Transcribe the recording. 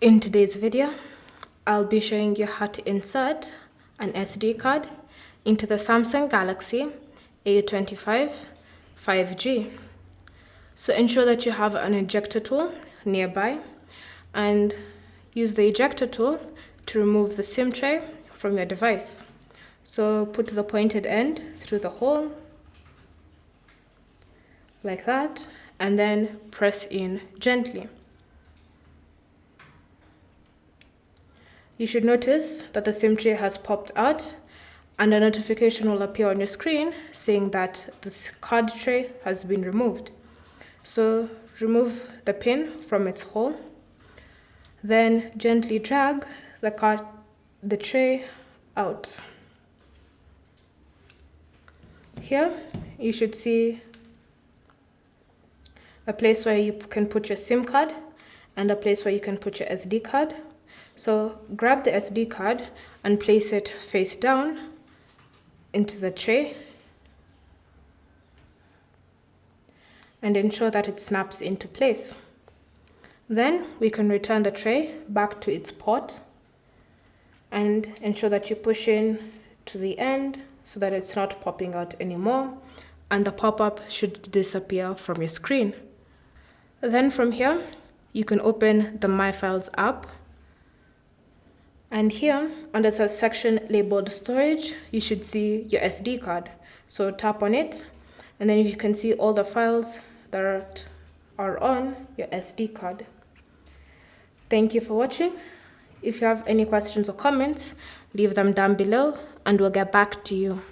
In today's video, I'll be showing you how to insert an SD card into the Samsung Galaxy A25 5G. So ensure that you have an ejector tool nearby and use the ejector tool to remove the SIM tray from your device. So put the pointed end through the hole like that and then press in gently. You should notice that the SIM tray has popped out and a notification will appear on your screen saying that this card tray has been removed. So remove the pin from its hole, then gently drag the tray out. Here you should see a place where you can put your SIM card and a place where you can put your SD card. So grab the SD card and place it face down into the tray and ensure that it snaps into place. Then we can return the tray back to its port and ensure that you push in to the end so that it's not popping out anymore and the pop-up should disappear from your screen. Then from here, you can open the My Files app. And here, under the section labeled storage, you should see your SD card. So tap on it, and then you can see all the files that are on your SD card. Thank you for watching. If you have any questions or comments, leave them down below and we'll get back to you.